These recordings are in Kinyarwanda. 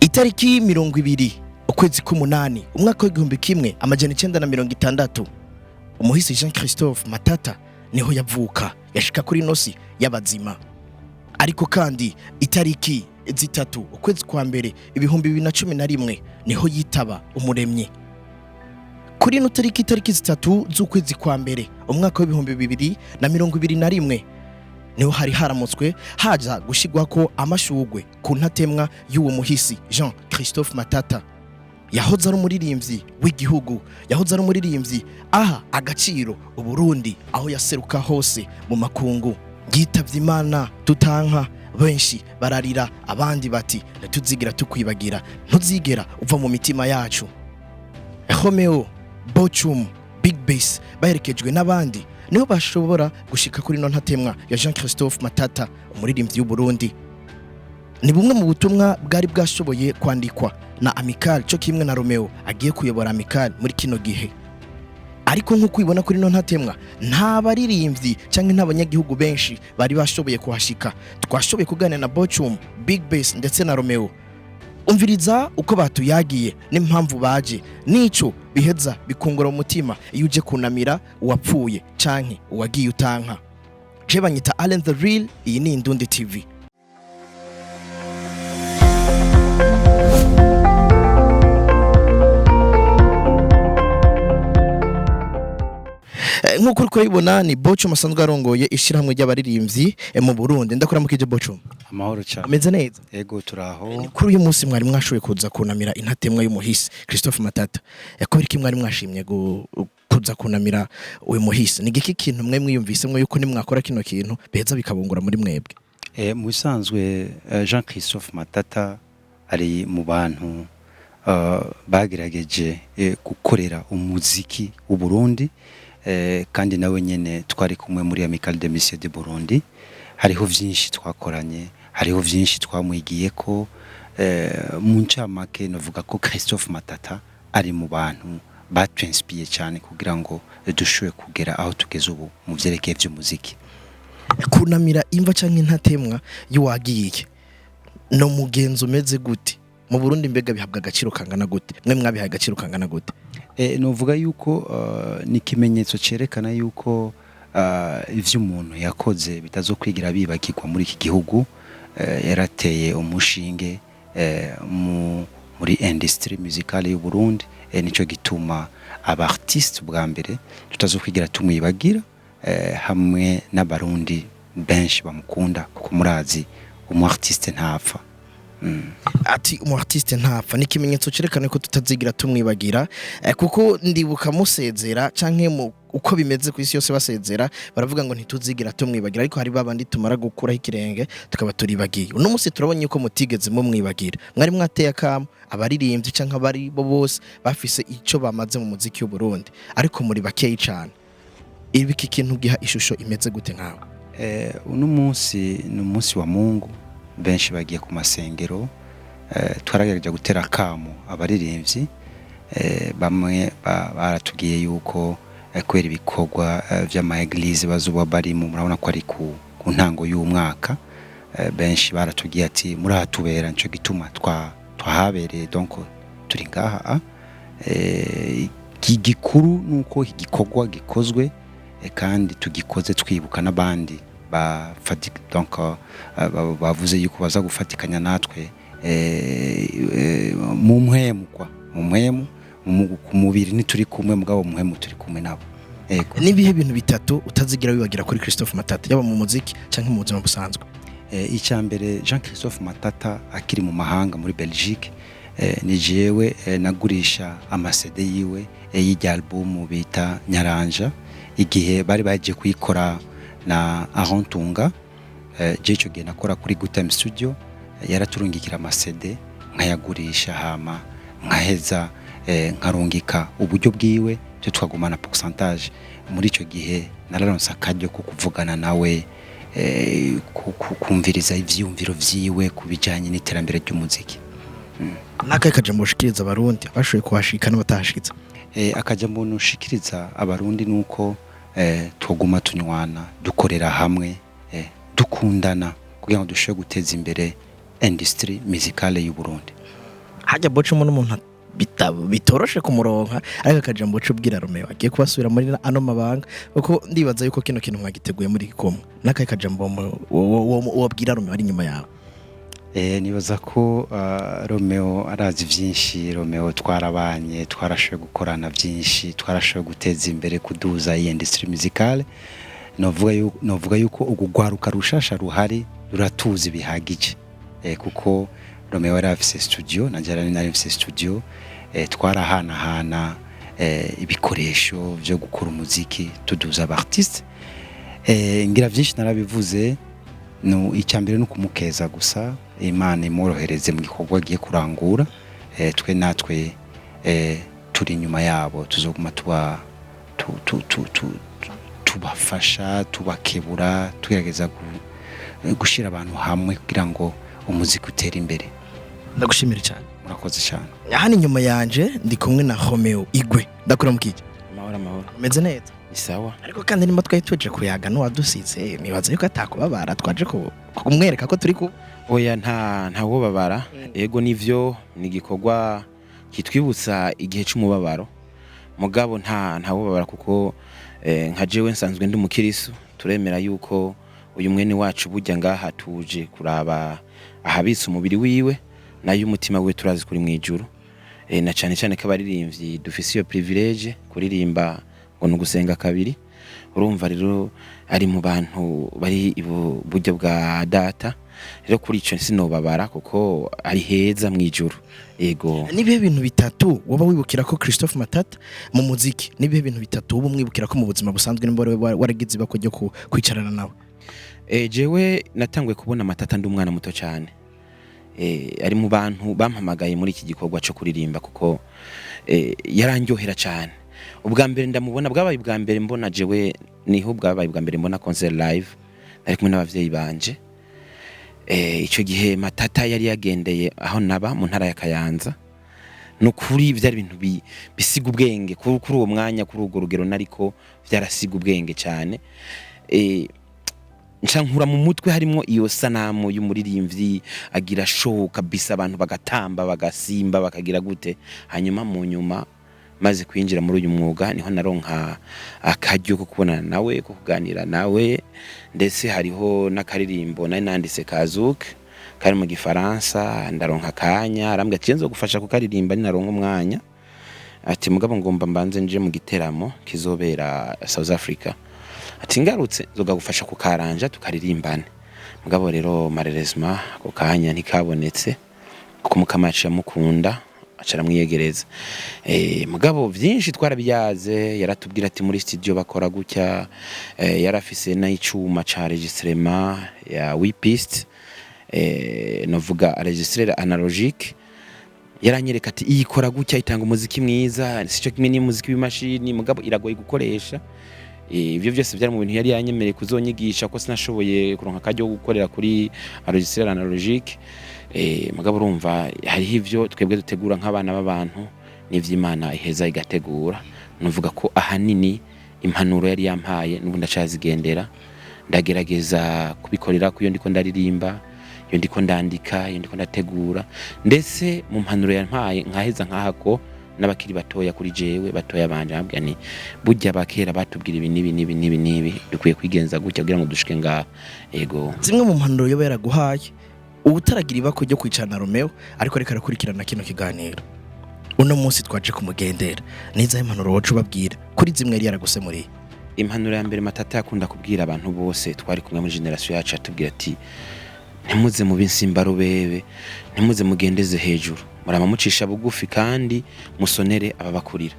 Itariki 20 ukwezi k'umunani umwaka w'igihumbi kimwe amajana 960 umuhisi Jean Christophe Matata niho yavuka yashika kuri nosi y'abazima. Ariko kandi itariki zitatu ukwezi kwa mbere 2011 niho yitaba umuremyi. Kuri no tariki zitatu z'ukwezi kwa mbere umwaka w'2021 niho hari haramutswe haja gushigwako Amashugwe Kuntatemwa Yiwe muhisi Jean Christophe Matata. Yahoze ari umuririmvyi w'igihugu, yahoze ari umuririmvyi aha agaciro Uburundi aho yaseruka hose mu makungu. Yitavye Imana tutanka, benshi bararira abandi bati ntituzigira tukwibagira, ntuzigera uva mu mitima yacu. Romeo, Bochum, Big Bass baherekejwe n'abandi niho bashobora gushika kuri no Ntatemwa ya Jean Christophe Matata umuririmvyi w'Uburundi. Ni bumwe mu butumwa bwari bwashoboye kwandikwa na Amical cyo kimwe na Romeo agiye kuyobora Amical muri kino gihe. Ariko nkuko ibona kuri no Ntatemwa nta baririmvyi canke n'abanyagihugu benshi bari bashoboye kuhashika. Twashoboye kuganira na Bochum, Big Bass ndetse na Romeo. Umviriza uko batuyagiye n'impamvu baje nico biheza bikungura umutima iyo uje kunamira uwapfuye canke uwagiye utanka. Je banyita Allen the Real, iyi ni Indundi TV. Nkuko uriko ibona ni Bochum asanzwe arongoye ishirahamwe ry'abaririmvyi mu Burundi. Ndakora mukije Bochum. Amahoro cyane. Ameze neza. Yego turaho. Kuri uyu munsi mwari mwashoboye kuza kunamira Intatemwa y'umuhisi Christophe Matata. Yakora iki mwari mwashimye kuza kunamira uyu muhisi? Ni giki kintu mwe mwiyumvise mwe yuko nimwakora kino kintu beza bikabungura muri mwebwe? Mu bisanzwe Jean Christophe Matata ari mu bantu bagerageje gukorera umuziki w'u Burundi. Kandi nawe nyene twari kumwe muri Amical de Musiciens de Burundi. Hariho vyinshi twakoranye, hariho vyinshi twamwigiye ko mu ncamake novuga ko Christophe Matata ari mu bantu batwenspiye cyane kugira ngo dushobe kugera aho tugeze ubu mu vyerekeye vy'umuziki. Kunamira imva canke Intatemwa y'uwagiye no mugenzo umeze gute mu Burundi mbega bihabwa agaciro kangana gute? Mwe mwabihaye agaciro kangana gute? Novuga yuko ni kimenyetso cerekana yuko ivyo umuntu yakoze bitazokwigira bibakirwa muri iki gihugu. Yarateye umushinge muri industrie musicale y'u Burundi. Nico gituma abartiste bwa mbere tutazokwigira tumwibagira, hamwe n'abarundi benshi bamukunda kuko murazi umu-artiste ntapfa. Ati umu-artiste ntapfa ni kimenyetso cerekana ko tutazigira tumwibagira, kuko ndibuka musezera canke uko bimeze ku isi yose basezera baravuga ngo ntituzigira tumwibagira, ariko hari babandi tumara gukuraho ikirenge tukaba turibagiye. Uno munsi turabonye uko mutigeze mu mwibagira, mwari mwateye akamo abaririmbyi canke abari bo bose bafise ico bamaze mu muziki w'u Burundi, ariko muri bakeyi cyane. Ibiki kintu giha ishusho imeze gute nkawe? Uno munsi ni umunsi wa Mungu, benshi bagiye ku masengero. Twaragerageje gutera akamo abaririmbyi, bamwe baratubwiye yuko kwera ibikorwa vy'ama eglise bazuba bari mu, murabona ko ari ku ntango y'umwaka. Benshi baratubwiye ati muri hatubera, nico gituma twahabereye, donc turi ngaha. Igikuru nuko igikorwa gikozwe, kandi tugikoze twibuka n'abandi donc bavuze yuko baza gufatikanya natwe mu mpwemu ku mubiri nituri kumwe, mugabo muhemu turi kumwe nabo. Nibihe bintu bitatu utazigira wibagira kuri Christophe Matata yaba mu muziki canke mu buzima busanzwe? Icyambere, Jean Christophe Matata akiri mu mahanga muri Belgique, ni jewe nagurisha amasede yiwe y'ijya album bita Nyaranja, igihe bari baje kuyikora na Arontunga. Jecho gihe nakora kuri Good Time Studio, yaraturungikira amasede nkayagurisha, hama nkaheza nkarungika uburyo bwiwe cyo twagumana pourcentage. Muri ico gihe nararonsa akaryo ko kuvugana nawe, kumviriza ivyumviro vyiwe kubijanye n'iterambere ry'umuziki. Nakaye kajambo ushikiriza abarundi bashoboye kuhashika n'abatashitse? Akajambo nushikiriza abarundi nuko twoguma tunywana, dukorera hamwe, dukundana kugira ngo dushobore guteza imbere industrie musicale y'u Burundi. hajya boca umuntu bitoroshe kumuronka ariko akajambo cubwira Romeo agiye kubasubira muri ano mabanga kuko ndibaza yuko kino kintu mwagiteguye muri komwe nakaye kajambo wabwira Romeo ari nyuma yawe. Nibaza ko Romeo arazi vyinshi. Romeo twarabanye, twarashoboye gukorana vyinshi, twarashoboye guteza imbere kuduza iyi industry musicale. Novuga yuko ugugwaruka rushasha ruhari ruratuzi bihagije, kuko Romeo yari afise studio, nanje nari afise studio, twarahanahana ibikoresho vyo gukora umuziki tuduza abartiste. Ngira vyinshi narabivuze, no icyambere no kumukeza gusa, Imana imorohereze mu gikorwa giye kurangura. Twe natwe turi nyuma yabo, tuzoguma tubafasha, tubakebura, tugerageza gushira abantu hamwe kugira ngo umuziki utere imbere. Ndagushimira cyane. Murakoze cyane. Hano inyuma yanje ndi kumwe na Romeo Igwe. Ndakura mukije. Amahoro. Meze neza? Ni sawa. Ariko kandi nimba twahituje kuyaga no wadusize, nibaza yuko atakubabara twaje kumwereka ko turi ku. Oya nta wobabara. Ego nivyo ni gikorwa kitwibutsa igihe cy'umubabaro. Mugabo nta wobabara kuko nka jewe nsanzwe ndi umukirisu, turemera yuko uyu mwene wacu burya ngaha tuje kuraba ahabitse umubiri wiwe nayo umutima we turazi kuri mwijuru. Na cyane cyane ko abaririmvyi dufise iyo privilege kuririmba ngo nugusenga kabiri. Urumva rero ari mu bantu bari buryo bwa data. Rero kuri ico sinobabara kuko ari heza mwijuru. Ego. Nibihe bintu bitatu woba wibukira ko Christophe Matata mu muziki? Nibihe bintu bitatu woba mwibukira ko mu buzima busanzwe n'imbore waragize bakojyo kwicarana nawe? Jewe natangwe kubona Matata ndi umwana muto cyane. Ari mu bantu bampamagaye muri iki gikorwa cyo kuririmba kuko yarandyohera cyane. Ubwa mbere ndamubona bwabaye ubwa mbere mbona jewe niho bwabaye ubwa mbere mbona concert live ari kumwe n'abavyeyi banje. Ico gihe Matata yari yagendeye aho naba mu ntara ya Kayanza. No kuri byari ibintu bisiga ubwenge kuri uwo mwanya, kuri ugo rugero nariko byarasiga ubwenge cyane. Ncankura mu mutwe harimo iyo sanamu y'umuririmvyi agira show kabisa, abantu bagatamba bagasimba bakagira gute. Hanyuma mu nyuma maze kwinjira muri uyu mwuga niho naronka akaryo ko kubonana nawe, ko kuganira nawe, ndetse hariho n'akaririmbo nari nanditse kazuke kari mu gifaransa. Ndaronka kanya arambwa ati nzo gufasha kukaririmba ninaronka umwanya, ati mugabo ngomba mbanze nje mu giteramo kizobera South Africa, ati ngarutse zoga gufasha kukaranja tukaririmbane. Mugabo rero malheureusement ko kanya ntikabonetse kuko mukamacha mukunda acara mwiyegereza. Mugabo vyinshi twarabyaze, yaratubwira ati muri studio bakora gutya, yarafise na icuma ca enregistrement ya 8 pistes, novuga enregistreur analogique. Yaranyereka ati iyikora gutya itanga umuziki mwiza, sico kimwe ni muziki w'imashini, mugabo iragoye gukoresha. Ivyo byose byari mu bintu yari yanyemereye kuzonyigisha ko sinashoboye kuronka kajyo gukorera kuri enregistreur analogique. Mugabo urumva hariho ivyo twebwe dutegura nk'abana b'abantu n'ivy'Imana iheza igategura. Nuvuga ko ahanini impanuro yari yampaye n'ubu ndacazigendera, ndagerageza kubikorera kuyo ndiko ndaririmba, iyo ndiko ndandika, iyo ndiko ndategura, ndetse mu mpanuro yampaye nkaheza nkahako n'abakiri batoya kuri jewe batoya banje ambya ni burya bakera batubwira ibi nibi dukwiye kwigenza gutya kugira ngo dushike ngaha. Ego zimwe mu mpanuro yo yaraguhaye ubutaragira ibako ryo kwicana Romeo ariko reka rakurikirana kino kiganiro. Uno munsi twaje kumugendera niza impanuro wocu babwira kuri zimwe yari yaragusemuriye. Impanuro ya mbere Matata yakunda kubwira abantu bose twari kumwe muri generation yacu, atubwira ati ntimuze mu binsimba rubebe, ntimuze mugendeze hejuru, murama mucisha bugufi kandi musonere ababakurira,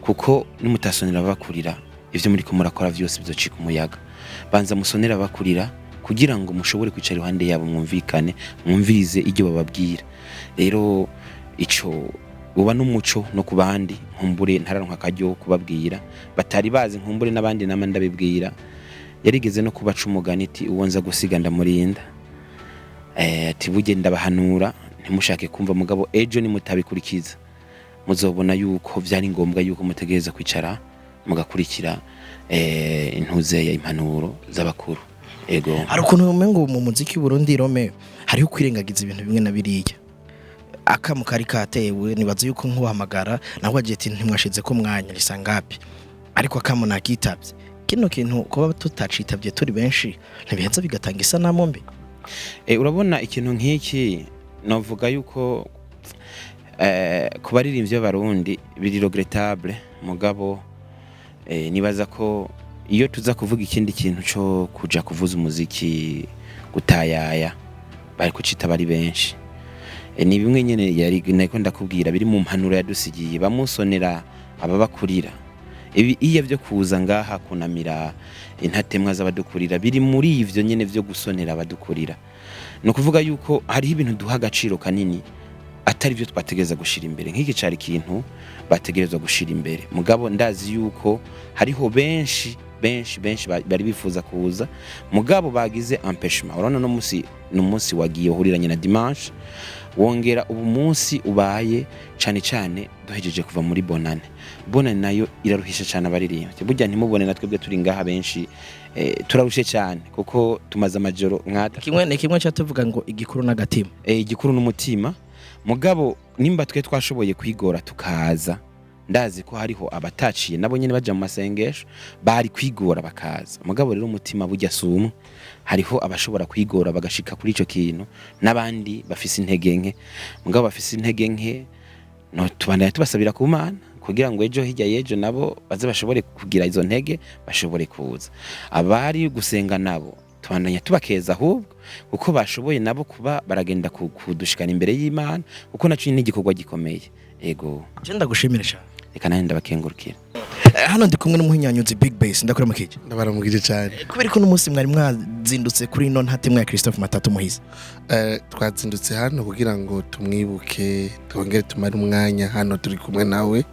kuko nimutasonera ababakurira ivyo muri ko murakora vyose bizocika umuyaga. Banza musonera ababakurira kugira ngo mushobore kwicara iruhande yabo, mwumvikane, mwumvirize iryo bababwira. Rero ico uba n'umuco no kubandi, nkumbure ntararonka kajyo kubabwira batari bazi, nkumbure n'abandi namanda bibwira. Yarigeze no kubaca umugani ati uwonza gusiga ndamurinda. Ati buje ndabahanura ntimushake kumva, mugabo ejo ni mutabikurikiza muzobona yuko vyari ngombwa yuko mutegereza kwicara mugakurikira intuze ya impanuro z'abakuru. Ego hari ukuntu umengo mu muziki Burundi Romeo hariho kwirengagiza ibintu bimwe na biriya. akamu kari katewe nibaza yuko nkuhamagara naho agiye ati ntimwashize ko mwanya risangapi ariko akamu nakitavye kino kintu kuba tutacitavye turi benshi ntibiheza bigatanga isanamu mbi. Urabona ikintu nk'iki novuga yuko ku baririmbyi b'abarundi biri regrettable mugabo nibaza ko iyo tuza kuvuga ikindi kintu cyo kuja kuvuza umuziki gutayaya bari kucita bari benshi. Ni bimwe nyene yari nako ndakubwira biri mu mpanuro yadusigiye bamusonera ababakurira. Ibi iyo byo kuza ngaha kunamira intatemwa z'abadukurira biri muri ivyo nyene byo gusonera abadukurira. No kuvuga yuko hari ibintu duha agaciro kanini atari byo twategeza gushira imbere nk'iki cari kintu bategerezwa gushira imbere mugabo ndazi yuko hariho benshi bari bifuza kuza mugabo bagize empêchement. Urabona no munsi wagiye uhuriranye na dimanche wongera ubu munsi ubaye cyane duhejeje kuva muri bonane nayo iraruhisha cyane abaririmbyi burya ntimubone natwebwe turi ngaha benshi turarushe cyane kuko tumaze amajoro nkata kimwe cyatuvuga ngo igikuru n'agatima igikuru n'umutima mugabo nimba twe twashoboye kwigora tukaza ndazi ko hariho abataciye nabo nyene baja mu masengesho bari kwigora bakaza mugabo rero umutima burya sumwe hariho abashobora kwigora bagashika kuri ico kintu nabandi bafise intege nke mugabo bafise intege nke no tubandanya tubasabira ku Mana kugira ngo ejo hirya yejo nabo baze bashobore kugira izo ntege bashobore kuza abari gusenga nabo tubandanya tubakeza ahubwo kuko bashoboye nabo kuba baragenda kudushikana imbere y'Imana kuko naco ni igikorwa gikomeye ego genda gushimira cyane reka nandi ndabakengurukira. Hano ndi kumwe n'umuhinyanyuzi Big Bass ndakora mukije ndabaramugije cyane kubera ko n'umunsi mwari mwazindutse kuri ino Intatemwa ya Christophe Matata umuhize twazindutse hano kugira ngo tumwibuke twongere tumare umwanya hano turi kumwe nawe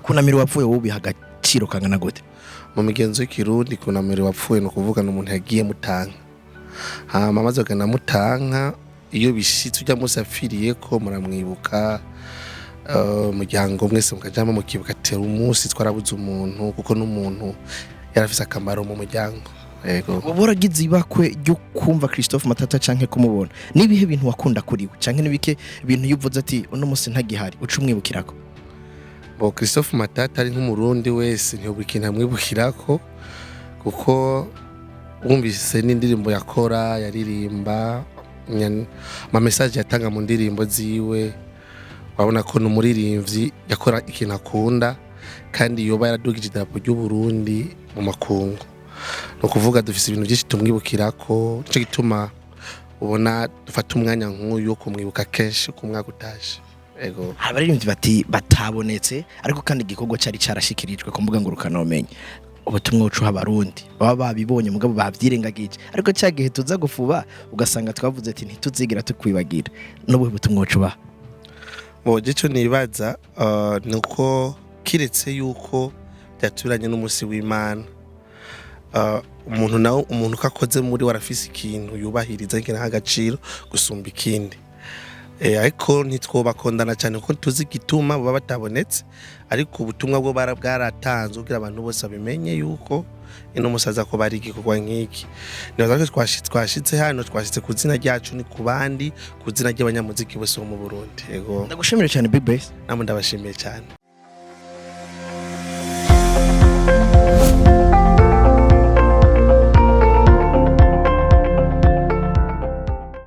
kunamira wapfuye wowe bihagaciro kangana gute mu migenzo y'ikirundi kunamira wapfuye no kuvuga n'umuntu yagiye mutanga amaze kugana mutanga iyo bishitse ujya musafiriye ko muramwibuka umuryango mwese mukajama mukibuka tera umunsi twarabuze umuntu kuko n'umuntu yarafise akamaro mu muryango yego uburagize ibakwe ryo kumva Christophe Matata canke kumubona nibihe bintu wakunda kuriwe canke nibike bintu yuvuze ati uno munsi ntagihari uca umwibukirako bo Christophe Matata ari nk'umurundi wese ntiyobikina amwibukirako kuko wumvise n'indirimbo yakora yaririmba ama message yatanga mu ndirimbo ziwe wabona ko n'umuririmvyi yakora ikintu akunda kandi yoba yaradugije idarapo ry'u Burundi mu makungu no kuvuga dufise ibintu byinshi tumwibukirako cyo gituma ubona dufata umwanya nk'uyu kumwibuka kenshi ku mwaka utaje ego abaririmbyi bati batabonetse ariko kandi igikorwa cyari carashikirijwe ku mbuga ngurukanabumenyi ubutumwa ucu abarundi baba babibonye mugabo bavyirengagije ariko cyagihe tuza gufuba ugasanga twavuze ati ntituzigira tukwibagira n'ubu butumwa ucu ba boje cyo nibaza nuko kiretse yuko byaturanye n'umunsi w'Imana umuntu nawe umuntu kakoze muri warafise ikintu yubahiriza nk'ina agaciro gusumba ikindi ariko ntitwobakondana cyane kuko tuzi gituma baba batabonetse ariko ubutumwa bwo bwaratanze kugira abantu bose babimenye yuko ino musaza ko bari igikorwa nk'iki nibaza ko twashitse hano twashitse ku zina ryacu ni ku bandi ku zina ry'abanyamuziki bose bo mu Burundi yego ndagushimira cyane Big Bass namwe ndabashimiye cyane.